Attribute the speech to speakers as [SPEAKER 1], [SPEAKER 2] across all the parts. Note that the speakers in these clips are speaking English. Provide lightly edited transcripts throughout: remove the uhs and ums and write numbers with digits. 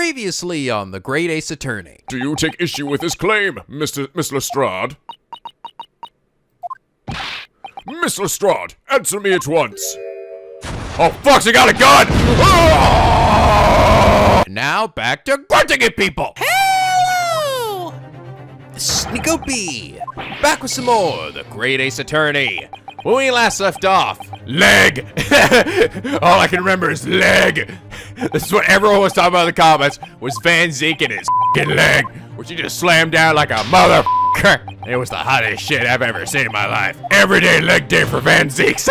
[SPEAKER 1] Previously on The Great Ace Attorney.
[SPEAKER 2] Do you take issue with this claim, Miss Lestrade? Miss Lestrade, answer me at once. Oh, fuck, she got a gun!
[SPEAKER 1] Now back to grunting at people.
[SPEAKER 3] Hello!
[SPEAKER 1] This is NicoB, back with some more The Great Ace Attorney. When we last left off, leg. All I can remember is leg. This is what everyone was talking about in the comments, was Van Zeke and his f***ing leg, which he just slammed down like a motherfucker. It was the hottest shit I've ever seen in my life. Every day leg day for Van Zeeks.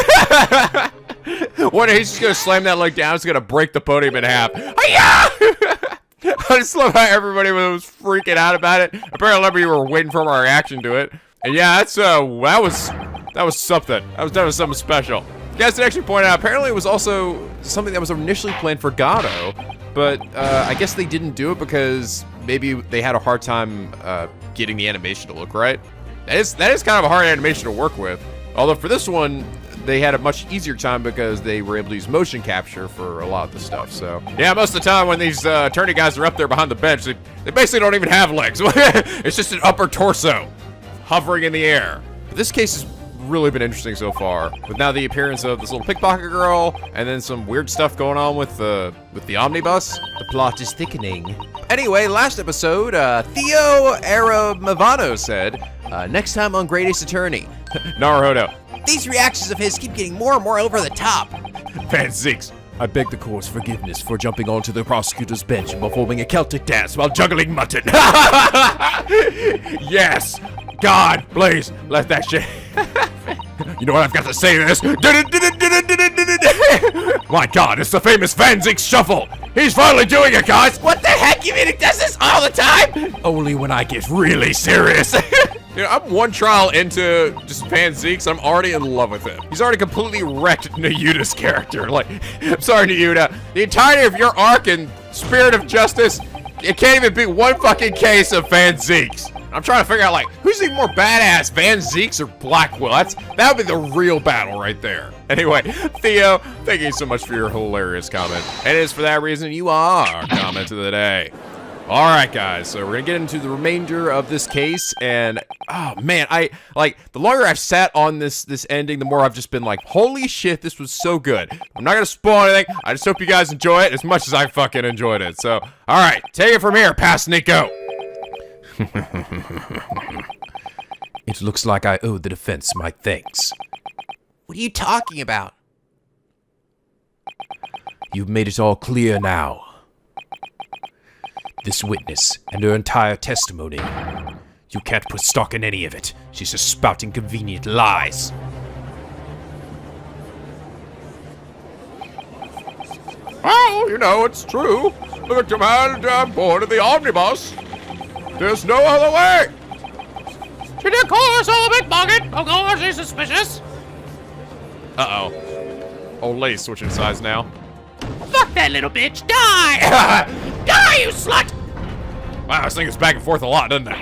[SPEAKER 1] One day he's just gonna slam that leg down, it's gonna break the podium in half. I just love how everybody was freaking out about it. Apparently you were waiting for my reaction to it. And yeah, that was something. That was something special. You guys did actually point out, apparently it was also something that was initially planned for Gato, but I guess they didn't do it because maybe they had a hard time getting the animation to look right. That is kind of a hard animation to work with. Although for this one, they had a much easier time because they were able to use motion capture for a lot of the stuff, so. Yeah, most of the time when these attorney guys are up there behind the bench, they basically don't even have legs. It's just an upper torso hovering in the air. But this case has really been interesting so far, with now the appearance of this little pickpocket girl, and then some weird stuff going on with the omnibus. The plot is thickening. Anyway, last episode, Theo Aramavano said, next time on Great Ace Attorney, Naruhodō. These reactions of his keep getting more and more over the top. Van Zeeks. I beg the court's forgiveness for jumping onto the prosecutor's bench and performing a Celtic dance while juggling mutton. Yes! God, please, let that shit. You know what I've got to say to this? My God, it's the famous Van Zeeks shuffle. He's finally doing it, guys. What the heck? You mean he does this all the time? Only when I get really serious. You know, I'm one trial into just Van Zeeks. I'm already in love with him. He's already completely wrecked Nayuta's character. Like, I'm sorry, Nayuta. The entirety of your arc in Spirit of Justice, it can't even be one fucking case of Van Zeeks. I'm trying to figure out, like, who's even more badass, Van Zeeks or Blackwell? That would be the real battle right there. Anyway, Theo, thank you so much for your hilarious comment. And it is for that reason you are our comment of the day. All right, guys, so we're gonna get into the remainder of this case, and oh man, the longer I've sat on this ending, the more I've just been like, holy shit, this was so good. I'm not gonna spoil anything. I just hope you guys enjoy it as much as I fucking enjoyed it. So, all right, take it from here, past Nico. It looks like I owe the defense my thanks. What are you talking about? You've made it all clear now. This witness and her entire testimony. You can't put stock in any of it. She's just spouting convenient lies. Well, you know, it's true. The victim had boarded the omnibus. There's no other way.
[SPEAKER 3] She did call us all a big bucket. Of course, she's suspicious.
[SPEAKER 1] Uh-oh. Old lady's switching sides now.
[SPEAKER 3] Fuck that little bitch. Die! Die, you slut!
[SPEAKER 1] Wow, this thing is back and forth a lot, doesn't it?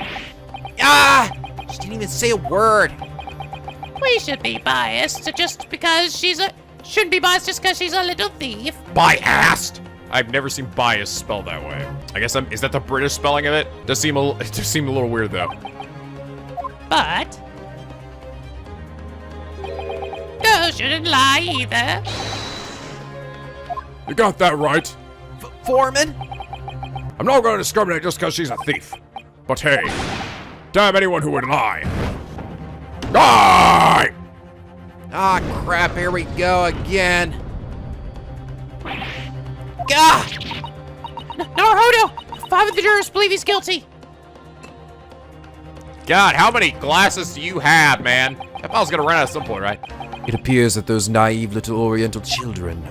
[SPEAKER 1] She didn't even say a word.
[SPEAKER 3] We should be biased just because shouldn't be biased just because she's a little thief.
[SPEAKER 1] Biased? I've never seen bias spelled that way. I guess is that the British spelling of it? It does seem a little weird though.
[SPEAKER 3] But no, shouldn't lie either.
[SPEAKER 2] You got that right.
[SPEAKER 1] Foreman?
[SPEAKER 2] I'm not going to discriminate just because she's a thief. But hey, damn anyone who would lie. Die!
[SPEAKER 1] Ah, crap, here we go again. Gah!
[SPEAKER 3] Naruhodō! 5 of the jurors believe he's guilty.
[SPEAKER 1] God, how many glasses do you have, man? That bottle's gonna run out at some point, right? It appears that those naive little Oriental children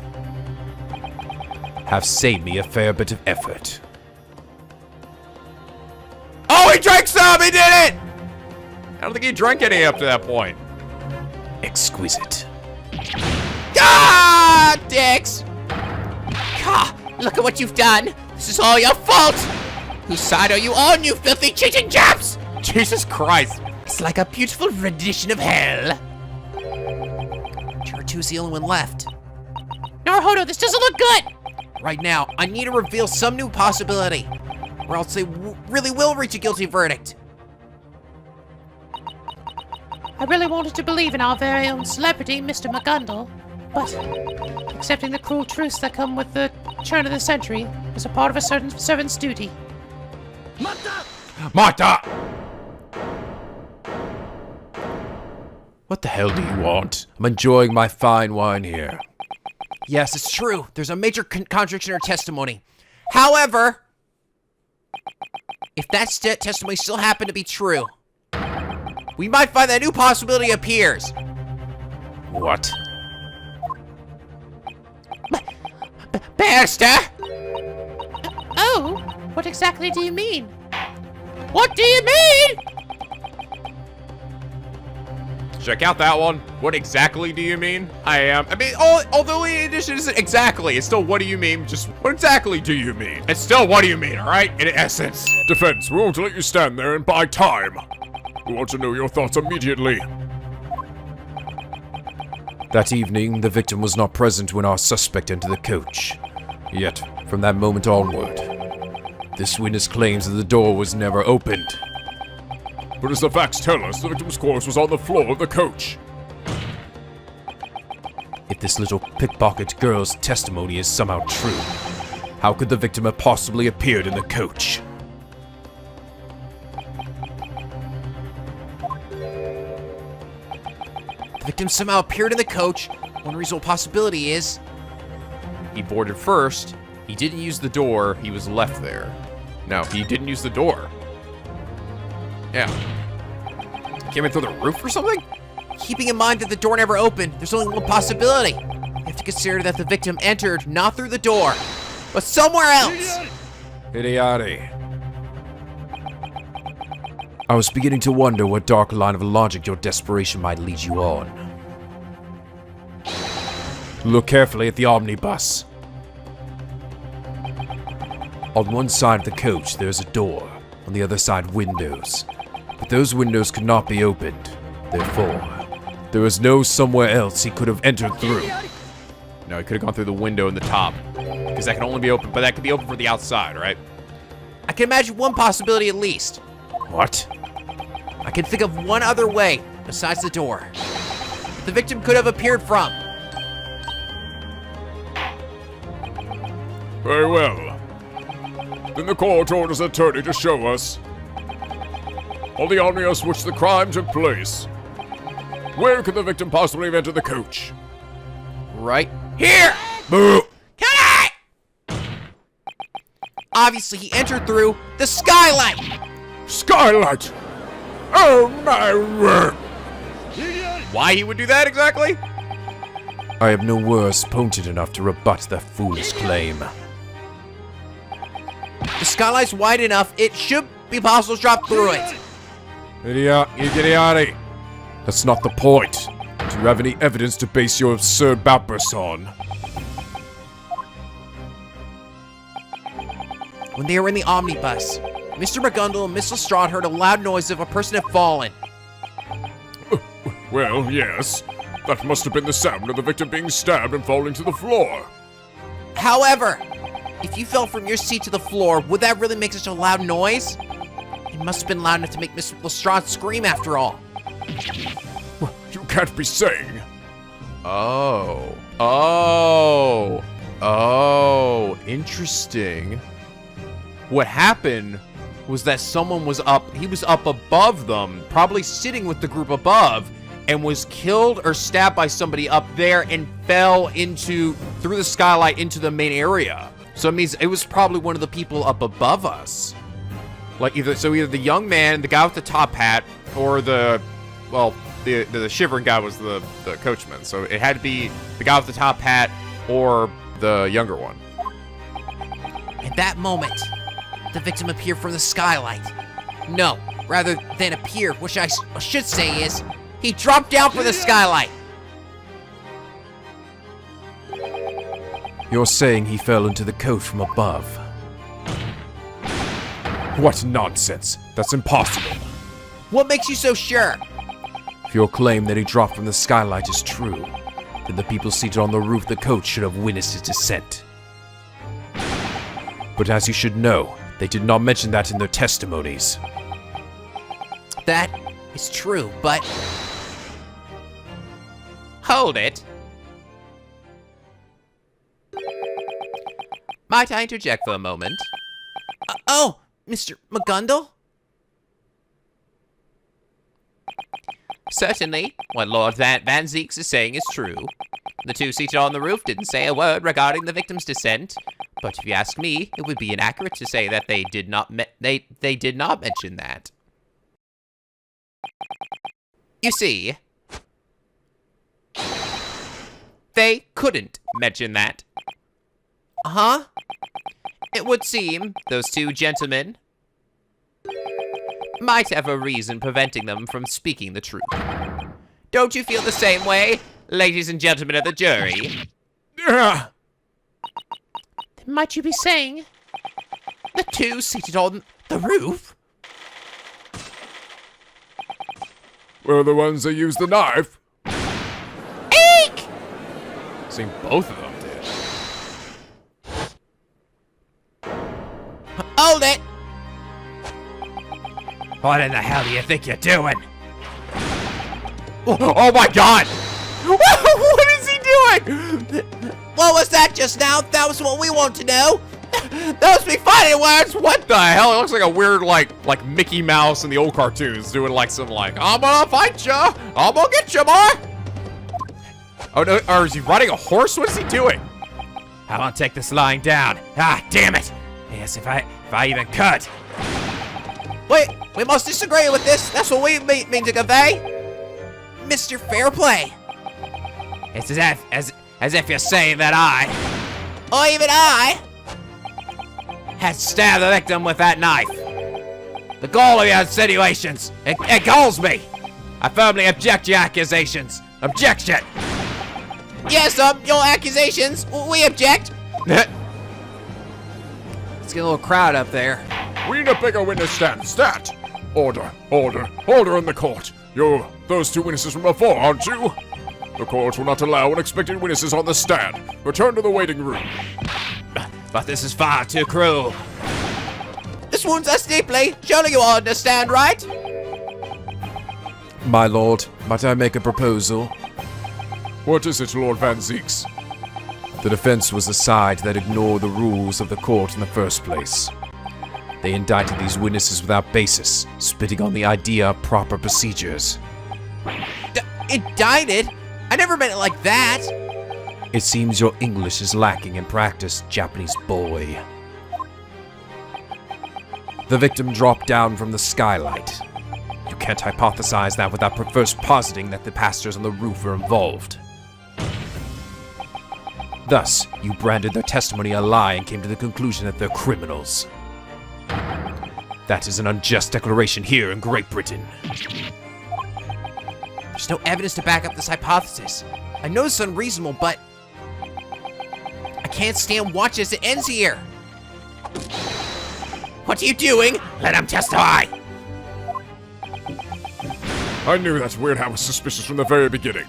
[SPEAKER 1] have saved me a fair bit of effort. Oh, he drank some! He did it! I don't think he drank any up to that point. Exquisite. Ah, dicks!
[SPEAKER 3] Ah, look at what you've done. This is all your fault. Whose side are you on, you filthy cheating Japs?
[SPEAKER 1] Jesus Christ.
[SPEAKER 3] It's like a beautiful rendition of hell.
[SPEAKER 1] Juror 2's the only one left.
[SPEAKER 3] Naruhodō, this doesn't look good. Right now, I need to reveal some new possibility, or else they really will reach a guilty verdict.
[SPEAKER 4] I really wanted to believe in our very own celebrity, Mr. McGundle, but accepting the cruel truths that come with the turn of the century is a part of a certain servant's duty.
[SPEAKER 2] Mata!
[SPEAKER 1] What the hell do you want? I'm enjoying my fine wine here.
[SPEAKER 3] Yes, it's true. There's a major contradiction in her testimony. However, if that testimony still happened to be true, we might find that a new possibility appears.
[SPEAKER 1] What?
[SPEAKER 3] Barrister!
[SPEAKER 4] Oh, what exactly do you mean? What do you mean?
[SPEAKER 1] Check out that one. What exactly do you mean? Although the edition isn't exactly, it's still what do you mean? Just what exactly do you mean? It's still what do you mean, alright? In essence.
[SPEAKER 2] Defense, we won't let you stand there and buy time. We want to know your thoughts immediately.
[SPEAKER 1] That evening, the victim was not present when our suspect entered the coach. Yet, from that moment onward, this witness claims that the door was never opened.
[SPEAKER 2] But as the facts tell us, the victim's corpse was on the floor of the coach.
[SPEAKER 1] If this little pickpocket girl's testimony is somehow true, how could the victim have possibly appeared in the coach?
[SPEAKER 3] The victim somehow appeared in the coach. One reasonable possibility is
[SPEAKER 1] He boarded first, he didn't use the door, he was left there. No, he didn't use the door. Yeah. Came in through the roof or something?
[SPEAKER 3] keeping in mind that the door never opened, there's only one possibility. You have to consider that the victim entered not through the door, but somewhere else.
[SPEAKER 1] Idiotic. I was beginning to wonder what dark line of logic your desperation might lead you on. Look carefully at the omnibus. On one side of the coach, there's a door. On the other side, windows. But those windows could not be opened. Therefore, there was no somewhere else he could have entered through. No, he could have gone through the window in the top. Because that can only be open, but that could be open for the outside, right?
[SPEAKER 3] I can imagine one possibility at least.
[SPEAKER 1] What?
[SPEAKER 3] I can think of one other way besides the door that the victim could have appeared from.
[SPEAKER 2] Very well. Then the court orders the attorney to show us on the omnibus which the crime took place. Where could the victim possibly have entered the coach?
[SPEAKER 3] Right here!
[SPEAKER 1] Boo!
[SPEAKER 3] Cut it! Obviously, he entered through the skylight!
[SPEAKER 2] Skylight! Oh my word!
[SPEAKER 1] Why he would do that exactly?
[SPEAKER 2] I have no words pointed enough to rebut that foolish claim.
[SPEAKER 3] The skylight's wide enough, it should be possible to drop through it.
[SPEAKER 2] Idiotic. That's not the point. Do you have any evidence to base your absurd outbursts on?
[SPEAKER 3] When they were in the omnibus, Mr. McGundle and Miss Lestrade heard a loud noise of a person had fallen.
[SPEAKER 2] Well, yes. That must have been the sound of the victim being stabbed and falling to the floor.
[SPEAKER 3] However, if you fell from your seat to the floor, would that really make such a loud noise? It must have been loud enough to make Miss Lestrade scream after all.
[SPEAKER 2] Well, you can't be saying.
[SPEAKER 1] Oh, interesting. What happened was that someone was up, he was up above them, probably sitting with the group above, and was killed or stabbed by somebody up there and fell through the skylight into the main area. So it means it was probably one of the people up above us. Like either the young man, the guy with the top hat, or the shivering guy was the coachman. So it had to be the guy with the top hat or the younger one.
[SPEAKER 3] At that moment, the victim appeared from the skylight. No, rather than appear, which I should say is, he dropped down from the skylight.
[SPEAKER 1] You're saying he fell into the coach from above?
[SPEAKER 2] What nonsense. That's impossible.
[SPEAKER 3] What makes you so sure?
[SPEAKER 1] If your claim that he dropped from the skylight is true, then the people seated on the roof of the coach should have witnessed his descent. But as you should know, they did not mention that in their testimonies.
[SPEAKER 3] That is true, but...
[SPEAKER 1] Hold it. Might I interject for a moment?
[SPEAKER 3] Oh, Mr. McGundle?
[SPEAKER 1] Certainly, what Lord Van Zieks is saying is true. The two seated on the roof didn't say a word regarding the victim's descent, but if you ask me, it would be inaccurate to say that they did not mention that. You see, they couldn't mention that.
[SPEAKER 3] Huh?
[SPEAKER 1] It would seem those two gentlemen might have a reason preventing them from speaking the truth. Don't you feel the same way, ladies and gentlemen of the jury?
[SPEAKER 4] Then might you be saying
[SPEAKER 3] The two seated on the roof?
[SPEAKER 2] We're the ones that used the knife.
[SPEAKER 3] Eek!
[SPEAKER 1] See, both of them did.
[SPEAKER 3] Hold it!
[SPEAKER 1] What in the hell do you think you're doing? Oh my god! What is he doing?
[SPEAKER 3] What was that just now? That was what we want to know. Those be fighting words.
[SPEAKER 1] What the hell? It looks like a weird, like Mickey Mouse in the old cartoons doing like some I'm gonna fight ya! I'm gonna get ya, boy! Oh no, or is he riding a horse? What is he doing? I won't take this lying down. Ah, damn it! Yes, if I even could.
[SPEAKER 3] Wait, we must disagree with this. That's what we mean to convey. Mr. Fairplay.
[SPEAKER 1] It's as if you're saying that I,
[SPEAKER 3] Or even I.
[SPEAKER 1] had stabbed the victim with that knife. The gall of your insinuations, it galls me. I firmly object to your accusations. Objection!
[SPEAKER 3] Yes, your accusations. We object.
[SPEAKER 1] Let's get a little crowd up there.
[SPEAKER 2] We need a bigger witness stand. Stat! Order, order, order in the court. You're those two witnesses from before, aren't you? The court will not allow unexpected witnesses on the stand. Return to the waiting room.
[SPEAKER 1] But this is far too cruel.
[SPEAKER 3] This wounds us deeply. Surely you all understand, right?
[SPEAKER 1] My lord, might I make a proposal?
[SPEAKER 2] What is it, Lord Van Zieks?
[SPEAKER 1] The defense was the side that ignored the rules of the court in the first place. They indicted these witnesses without basis, spitting on the idea of proper procedures.
[SPEAKER 3] Indicted? I never meant it like that.
[SPEAKER 1] It seems your English is lacking in practice, Japanese boy. The victim dropped down from the skylight. You can't hypothesize that without first positing that the passengers on the roof were involved. Thus, you branded their testimony a lie and came to the conclusion that they're criminals. That is an unjust declaration here in Great Britain.
[SPEAKER 3] There's no evidence to back up this hypothesis. I know it's unreasonable, but I can't stand watching as it ends here. What are you doing?
[SPEAKER 1] Let him testify!
[SPEAKER 2] I knew that Weirdhat was suspicious from the very beginning.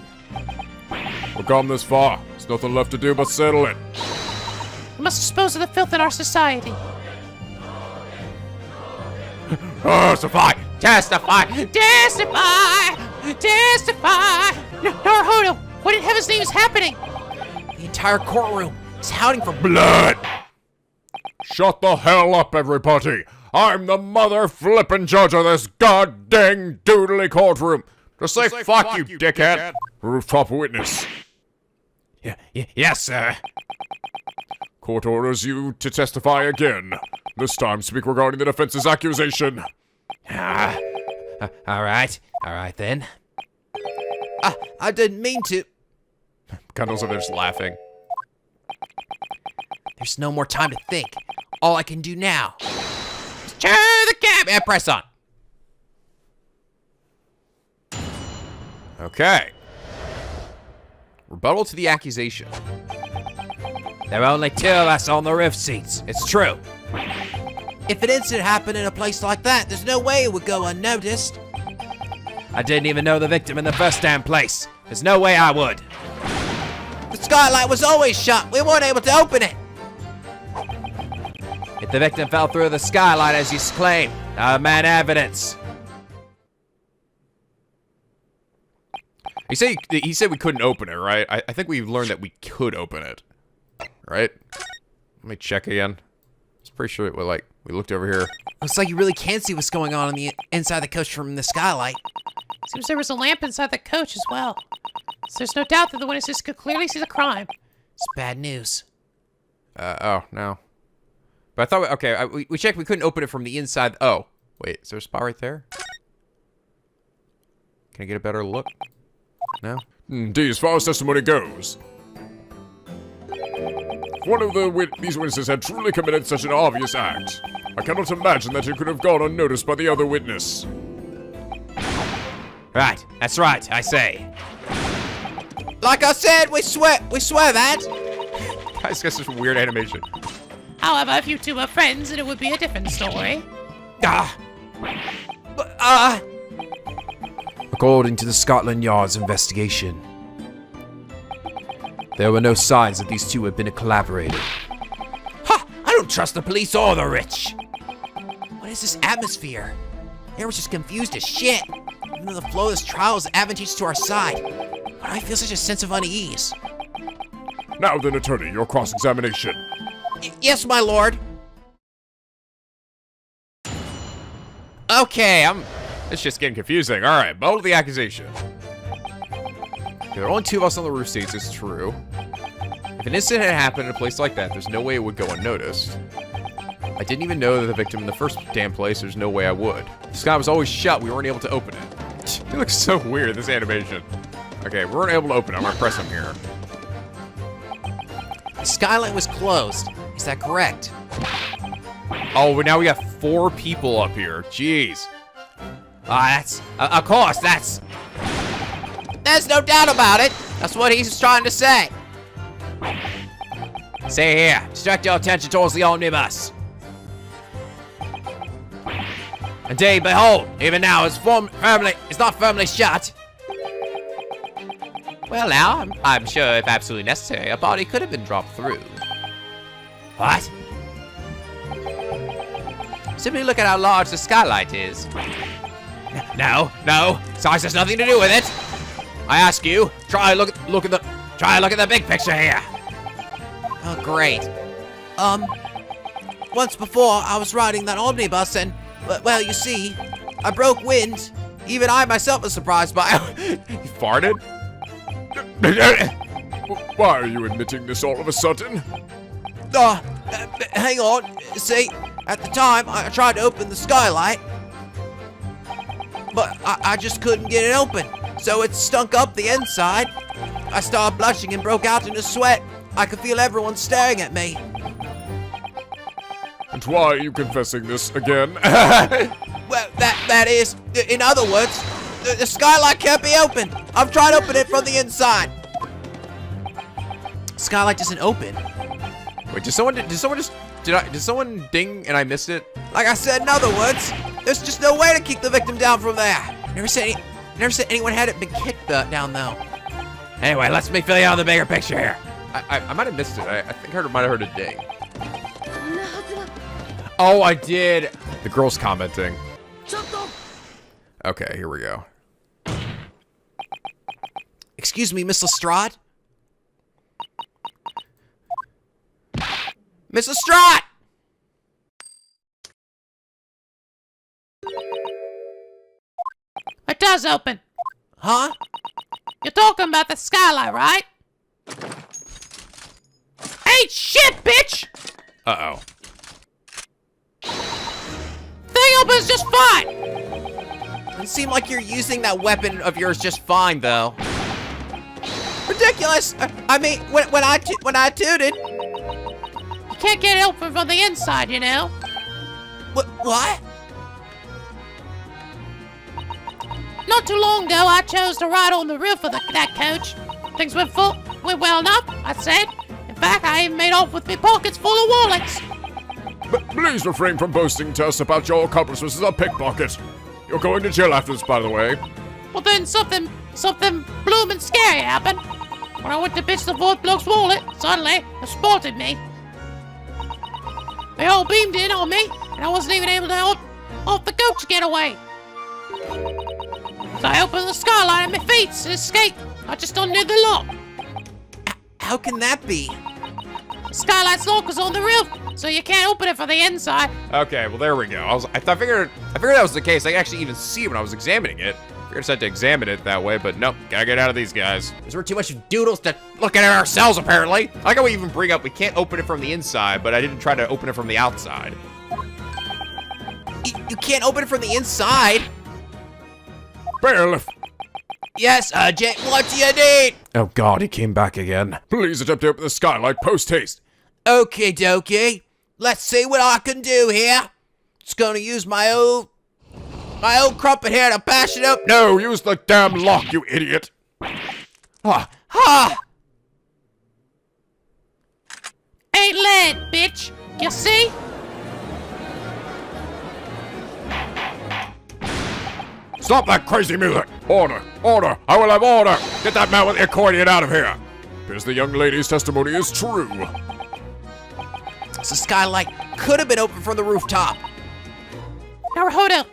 [SPEAKER 2] We've gone this far. There's nothing left to do but settle it.
[SPEAKER 4] we must dispose of the filth in our society?
[SPEAKER 1] Testify! Testify!
[SPEAKER 4] Testify! Testify! Naruhodō, what in heaven's name is happening?
[SPEAKER 3] The entire courtroom is hounding for
[SPEAKER 1] Blood!
[SPEAKER 2] Shut the hell up, everybody! I'm the mother flippin' judge of this goddamn doodly courtroom! Just say fuck you, dickhead! Rooftop witness.
[SPEAKER 1] Yes, sir.
[SPEAKER 2] Court orders you to testify again. This time speak regarding the defense's accusation.
[SPEAKER 1] Alright then.
[SPEAKER 3] I didn't mean to.
[SPEAKER 1] Gundle's over there just laughing.
[SPEAKER 3] There's no more time to think. All I can do now.
[SPEAKER 1] Turn the cab and press on. Okay. Rebuttal to the accusation. There are only two of us on the roof seats. It's true.
[SPEAKER 3] If an incident happened in a place like that, there's no way it would go unnoticed.
[SPEAKER 1] I didn't even know the victim in the first damn place. There's no way I would.
[SPEAKER 3] The skylight was always shut. We weren't able to open it. If the victim fell through the skylight as he's claimed, man evidence.
[SPEAKER 1] He said we couldn't open it, right? I think we learned that we could open it, right? Let me check again. I was pretty sure we looked over here.
[SPEAKER 3] Looks like you really can't see what's going on the inside the coach from the skylight.
[SPEAKER 4] Seems there was a lamp inside the coach as well. So there's no doubt that the witnesses could clearly see the crime.
[SPEAKER 3] It's bad news.
[SPEAKER 1] Oh, no. But I thought, okay, we checked, we couldn't open it from the inside. Oh, wait, is there a spot right there? Can I get a better look? No?
[SPEAKER 2] Indeed, as far as testimony goes, if one of these witnesses had truly committed such an obvious act, I cannot imagine that it could have gone unnoticed by the other witness.
[SPEAKER 1] Right, that's right, I say.
[SPEAKER 3] Like I said, we swear that.
[SPEAKER 1] Guys, got such weird animation.
[SPEAKER 4] However, if you two were friends, then it would be a different story.
[SPEAKER 3] According to the Scotland Yard's investigation, there were no signs that these two had been a collaborator. Ha! I don't trust the police or the rich. What is this atmosphere? Everyone's just confused as shit. Even though the flow of this trial is advantageous to our side, but I feel such a sense of unease.
[SPEAKER 2] Now then, attorney, your cross-examination.
[SPEAKER 3] Yes, my lord.
[SPEAKER 1] Okay, it's just getting confusing. All right, bold the accusation. There are only two of us on the roof seats, it's true. If an incident had happened in a place like that, there's no way it would go unnoticed. I didn't even know that the victim in the first damn place, there's no way I would. The sky was always shut, we weren't able to open it. It looks so weird, this animation. Okay, we weren't able to open it, I'm gonna press him here.
[SPEAKER 3] The skylight was closed. Is that correct?
[SPEAKER 1] Oh, but now we got 4 people up here, jeez.
[SPEAKER 3] Of course, there's no doubt about it. That's what he's trying to say.
[SPEAKER 1] Say here, direct your attention towards the omnibus. Indeed, behold, even now it's not firmly shut. Well now, I'm sure if absolutely necessary, a body could have been dropped through. What? Simply look at how large the skylight is. No, size has nothing to do with it. I ask you, try look at the big picture here.
[SPEAKER 3] Oh, great. Once before, I was riding that omnibus and, well, you see, I broke wind. Even I myself was surprised by it.
[SPEAKER 1] You farted?
[SPEAKER 2] Why are you admitting this all of a sudden?
[SPEAKER 3] Hang on. See, at the time, I tried to open the skylight, but I just couldn't get it open. So it stunk up the inside. I started blushing and broke out into sweat. I could feel everyone staring at me.
[SPEAKER 2] And why are you confessing this again?
[SPEAKER 3] Well, that is, in other words, the skylight can't be opened. I've tried to open it from the inside. Skylight doesn't open.
[SPEAKER 1] Wait, did someone ding and I missed it?
[SPEAKER 3] Like I said, in other words, there's just no way to kick the victim down from there. Never said anyone had it been kicked down though.
[SPEAKER 1] Anyway, let's me fill you out the bigger picture here. I might have missed it. I think I might have heard a ding. Oh, I did. The girl's commenting. Okay, here we go.
[SPEAKER 3] Excuse me, Miss Lestrade? Miss Lestrade!
[SPEAKER 4] It does open.
[SPEAKER 3] Huh?
[SPEAKER 4] You're talking about the skylight, right? Hey, shit, bitch!
[SPEAKER 1] Uh-oh.
[SPEAKER 4] Thing opens just fine.
[SPEAKER 3] Doesn't seem like you're using that weapon of yours just fine, though. Ridiculous! I mean, when I tooted...
[SPEAKER 4] You can't get it open from the inside, you know?
[SPEAKER 3] What?
[SPEAKER 4] Not too long ago, I chose to ride on the roof of that coach. Things went well enough, I said. In fact, I even made off with my pockets full of wallets.
[SPEAKER 2] But please refrain from boasting to us about your accomplishments as a pickpocket. You're going to jail after this, by the way.
[SPEAKER 4] Well, then something bloomin' scary happened. When I went to bitch the fourth bloke's wallet, suddenly it spotted me. They all beamed in on me, and I wasn't even able to help the coach get away. So I opened the skylight at my feet to escape. I just undid the lock.
[SPEAKER 3] How can that be?
[SPEAKER 4] The skylight's lock was on the roof, so you can't open it from the inside.
[SPEAKER 1] Okay, well there we go. I figured that was the case. I could actually even see when I was examining it. I just had to examine it that way, but nope, gotta get out of these guys. Because we're too much doodles to look at it ourselves, apparently. I like how we even bring up we can't open it from the inside, but I didn't try to open it from the outside.
[SPEAKER 3] You can't open it from the inside.
[SPEAKER 2] Bailiff,
[SPEAKER 3] Yes, Jay, what do you need?
[SPEAKER 1] Oh god, he came back again.
[SPEAKER 2] please attempt to open the skylight post-haste.
[SPEAKER 3] Okie dokie. Let's see what I can do here. Just gonna use my old crumpet here to bash it up.
[SPEAKER 2] No, use the damn lock, you idiot.
[SPEAKER 3] Ha!
[SPEAKER 4] Ain't lead, bitch. You see?
[SPEAKER 2] Stop that crazy music. Order, order, I will have order. Get that man with the accordion out of here. Because the young lady's testimony is true.
[SPEAKER 3] So skylight could have been opened from the rooftop.
[SPEAKER 4] Naruhodō.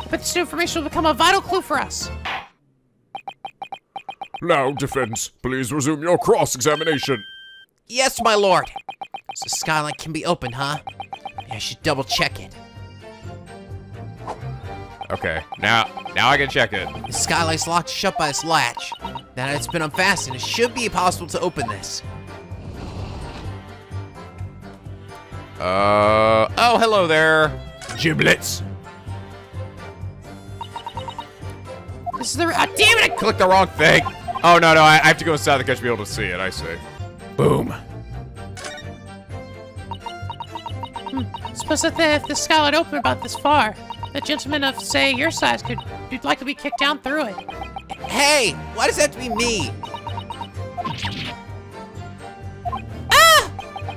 [SPEAKER 4] But this new information will become a vital clue for us.
[SPEAKER 2] Now, defense, please resume your cross-examination.
[SPEAKER 3] Yes, my lord. So skylight can be opened, huh? I should double check it.
[SPEAKER 1] Okay, now I can check it.
[SPEAKER 3] The skylight's locked shut by this latch. Now that it's been unfastened, it should be possible to open this.
[SPEAKER 1] Oh, hello there.
[SPEAKER 2] Giblets.
[SPEAKER 4] This is the. Damn it!
[SPEAKER 1] Click the wrong thing. Oh, no, I have to go inside the coach to be able to see it, I see. Boom.
[SPEAKER 4] Suppose that if the skylight opened about this far, the gentleman of, say, your size you'd likely be kicked down through it.
[SPEAKER 3] Hey, why does it have to be me?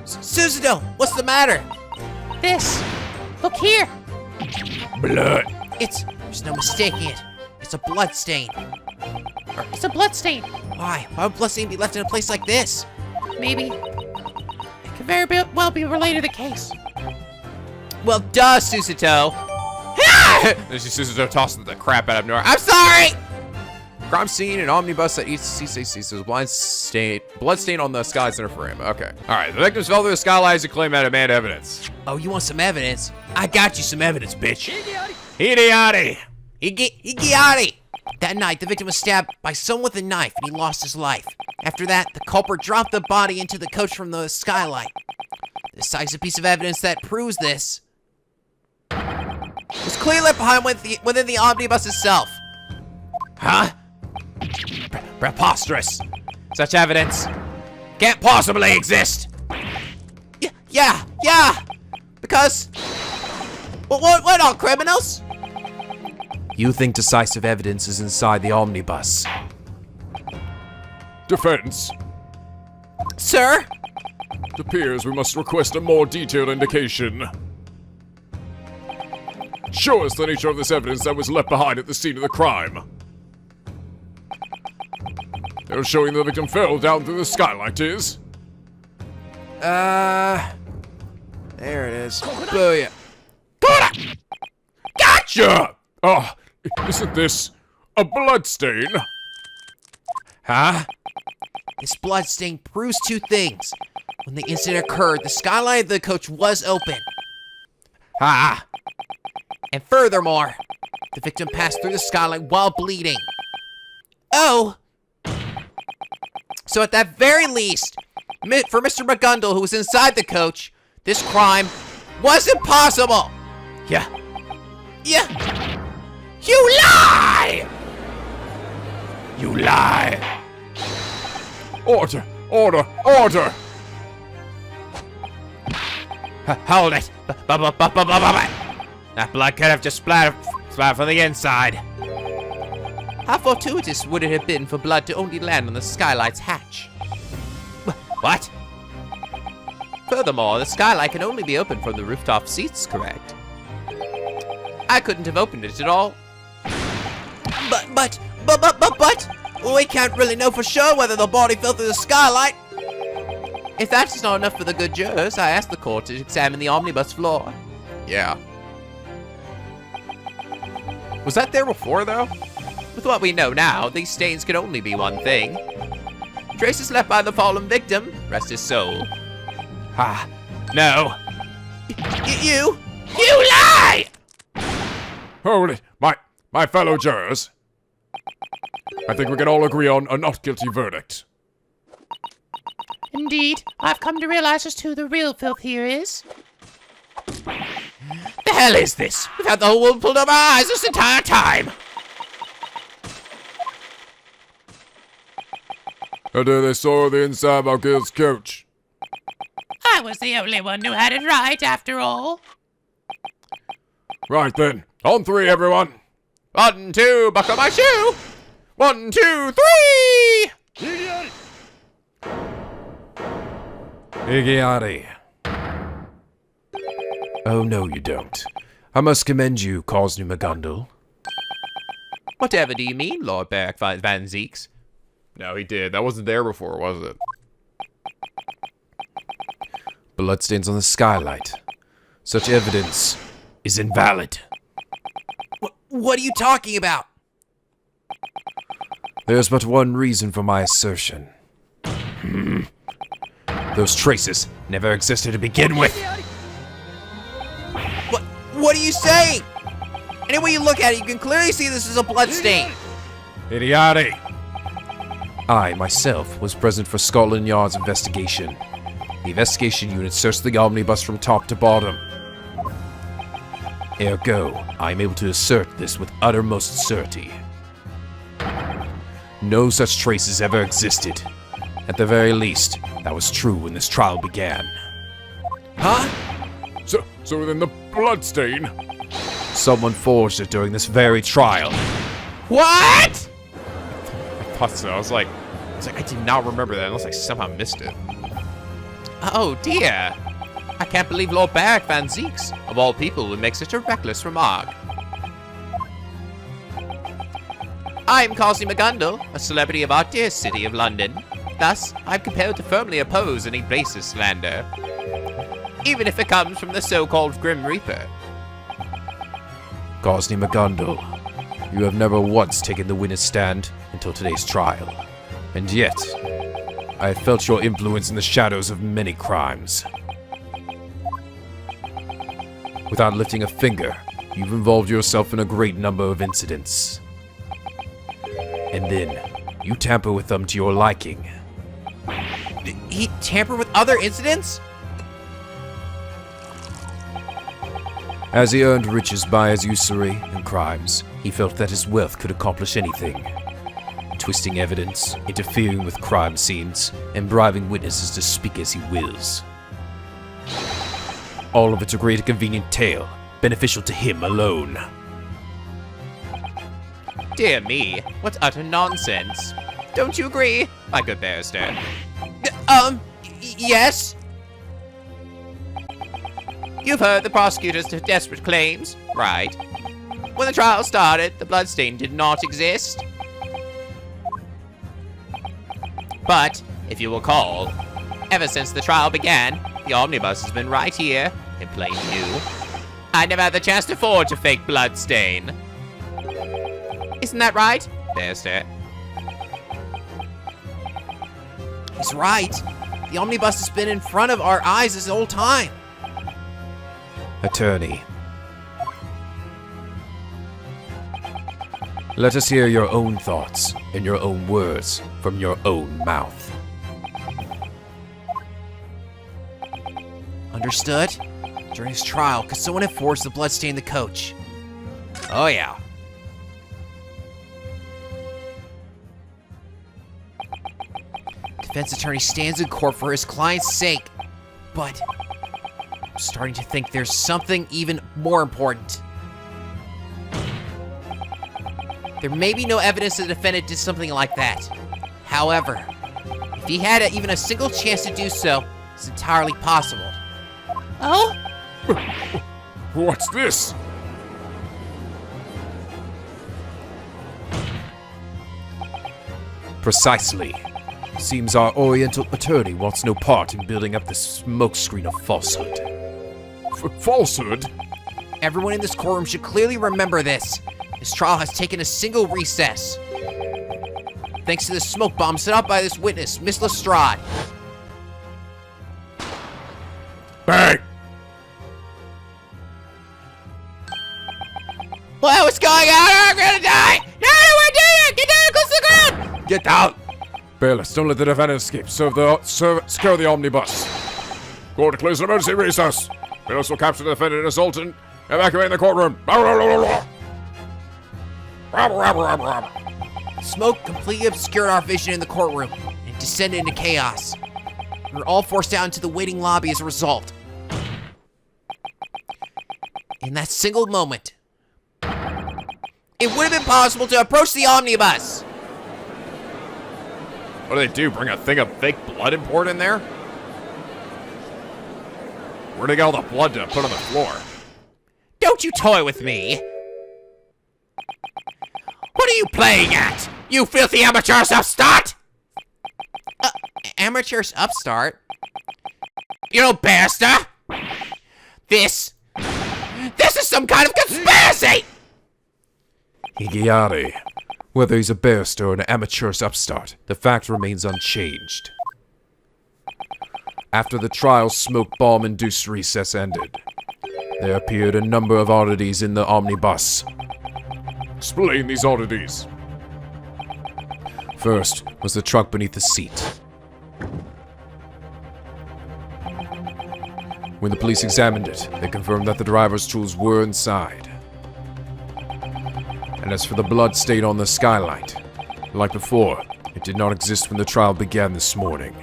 [SPEAKER 3] Suzuto, what's the matter?
[SPEAKER 4] This. Look here.
[SPEAKER 2] Blood.
[SPEAKER 3] There's no mistaking it. It's a blood stain.
[SPEAKER 4] It's a blood stain.
[SPEAKER 3] Why? Why would blood stain be left in a place like this?
[SPEAKER 4] Maybe. It could very well be related to the case.
[SPEAKER 3] Well, duh, Suzuto.
[SPEAKER 1] There's just Suzuto tossing the crap out of Nora.
[SPEAKER 3] I'm sorry!
[SPEAKER 1] Crime scene, an omnibus that eats CCC, so blood stain on the sky center frame. Okay. All right, the victims fell through the skylight as they claim that demand evidence.
[SPEAKER 3] Oh, you want some evidence? I got you some evidence, bitch.
[SPEAKER 1] Hideati!
[SPEAKER 3] Higiati! That night, the victim was stabbed by someone with a knife, and he lost his life. After that, the culprit dropped the body into the coach from the skylight. The decisive piece of evidence that proves this was clearly left behind within the omnibus itself.
[SPEAKER 1] Huh? Preposterous. Such evidence can't possibly exist.
[SPEAKER 3] Yeah. Because, what are criminals?
[SPEAKER 1] You think decisive evidence is inside the omnibus?
[SPEAKER 2] Defense.
[SPEAKER 3] Sir?
[SPEAKER 2] It appears we must request a more detailed indication. Show us the nature of this evidence that was left behind at the scene of the crime. They're showing the victim fell down through the skylight is?
[SPEAKER 3] There it is. Booyah.
[SPEAKER 2] Gotcha! Oh, isn't this a bloodstain?
[SPEAKER 1] Huh?
[SPEAKER 3] This bloodstain proves two things. When the incident occurred, the skylight of the coach was open.
[SPEAKER 1] Ha!
[SPEAKER 3] And furthermore, the victim passed through the skylight while bleeding. Oh! So at that very least, for Mr. McGundle, who was inside the coach, this crime wasn't possible!
[SPEAKER 1] Yeah.
[SPEAKER 3] You lie!
[SPEAKER 1] You lie.
[SPEAKER 2] Order!
[SPEAKER 1] Hold it. That blood could have just splattered from the inside.
[SPEAKER 3] How fortuitous would it have been for blood to only land on the skylight's hatch?
[SPEAKER 1] What?
[SPEAKER 3] Furthermore, the skylight can only be opened from the rooftop seats, correct? I couldn't have opened it at all. But, we can't really know for sure whether the body fell through the skylight. If that's not enough for the good jurors, I asked the court to examine the omnibus floor.
[SPEAKER 1] Yeah. Was that there before, though?
[SPEAKER 3] With what we know now, these stains can only be one thing. Traces left by the fallen victim, rest his soul.
[SPEAKER 1] Ah, no.
[SPEAKER 3] You lie!
[SPEAKER 2] Hold it, my fellow jurors. I think we can all agree on a not guilty verdict.
[SPEAKER 4] Indeed, I've come to realize just who the real filth here is.
[SPEAKER 3] The hell is this? We've had the whole world pulled over our eyes this entire time.
[SPEAKER 2] And they saw the inside of our guild's coach.
[SPEAKER 4] I was the only one who had it right, after all.
[SPEAKER 2] Right then, on three, everyone.
[SPEAKER 1] 1, 2, buckle my shoe. 1, 2, 3.
[SPEAKER 5] Igiari. Oh, no, you don't. I must commend you, Cosny McGundle.
[SPEAKER 3] Whatever do you mean, Lord Beric Van Zeeks?
[SPEAKER 1] No, he did. That wasn't there before, was it?
[SPEAKER 5] Bloodstains on the skylight. Such evidence is invalid.
[SPEAKER 3] What are you talking about?
[SPEAKER 5] There's but one reason for my assertion. Those traces never existed to begin with.
[SPEAKER 3] What are you saying? Any way you look at it, you can clearly see this is a bloodstain.
[SPEAKER 5] Idioti! I, myself, was present for Scotland Yard's investigation. The investigation unit searched the omnibus from top to bottom. Ergo, I am able to assert this with uttermost certainty. No such traces ever existed. At the very least, that was true when this trial began.
[SPEAKER 3] Huh?
[SPEAKER 2] So then the bloodstain.
[SPEAKER 5] Someone forged it during this very trial.
[SPEAKER 3] What?
[SPEAKER 1] I thought so. I was like, I did not remember that unless I somehow missed it.
[SPEAKER 3] Oh dear. I can't believe Lord Beric Van Zeeks, of all people, would make such a reckless remark. I'm Cosny McGundle, a celebrity of our dear city of London. Thus, I'm compelled to firmly oppose any baseless slander, even if it comes from the so-called Grim Reaper.
[SPEAKER 5] Cosny McGundle, you have never once taken the witness stand until today's trial. And yet, I have felt your influence in the shadows of many crimes. Without lifting a finger, you've involved yourself in a great number of incidents. And then, you tamper with them to your liking.
[SPEAKER 3] He tampered with other incidents?
[SPEAKER 5] As he earned riches by his usury and crimes, he felt that his wealth could accomplish anything. Twisting evidence, interfering with crime scenes, and bribing witnesses to speak as he wills. All of it's a great and convenient tale, beneficial to him alone.
[SPEAKER 3] Dear me, what utter nonsense. Don't you agree, my good barrister? Yes? You've heard the prosecutor's desperate claims, right? When the trial started, the bloodstain did not exist. But, if you recall, ever since the trial began, the omnibus has been right here, in plain view. I never had the chance to forge a fake bloodstain. Isn't that right, barrister? He's right. The omnibus has been in front of our eyes this whole time.
[SPEAKER 5] Attorney, let us hear your own thoughts and your own words from your own mouth.
[SPEAKER 3] Understood? During his trial, could someone have forced the bloodstain in the coach? Oh yeah. Defense attorney stands in court for his client's sake, but I'm starting to think there's something even more important. There may be no evidence the defendant did something like that. However, if he had even a single chance to do so, it's entirely possible.
[SPEAKER 4] Oh?
[SPEAKER 2] What's this?
[SPEAKER 5] Precisely. Seems our Oriental attorney wants no part in building up this smokescreen of falsehood.
[SPEAKER 2] Falsehood?
[SPEAKER 3] Everyone in this courtroom should clearly remember this. This trial has taken a single recess. Thanks to the smoke bomb set up by this witness, Miss Lestrade.
[SPEAKER 2] Bang!
[SPEAKER 3] Well, what's going on? I'm gonna die! No, we're doing it! Get down close to the ground!
[SPEAKER 2] Get down! Bailiffs, don't let the defendant escape. Secure the omnibus. Court declares an emergency recess. Bailiffs will capture the defendant and assault and evacuate the courtroom.
[SPEAKER 3] Smoke completely obscured our vision in the courtroom and descended into chaos. We were all forced out into the waiting lobby as a result. In that single moment, it would have been possible to approach the omnibus.
[SPEAKER 1] What do they do? Bring a thing of fake blood and pour it in there? Where'd they get all the blood to put on the floor?
[SPEAKER 3] Don't you toy with me. What are you playing at? You filthy amateur's upstart! Amateur's upstart? You know, bastard! This is some kind of conspiracy!
[SPEAKER 5] Higiyari. Whether he's a barrister or an amateur's upstart, the fact remains unchanged. After the trial's smoke bomb-induced recess ended, there appeared a number of oddities in the omnibus.
[SPEAKER 2] Explain these oddities.
[SPEAKER 5] First was the trunk beneath the seat. When the police examined it, they confirmed that the driver's tools were inside. And as for the blood stain on the skylight, like before, it did not exist when the trial began this morning.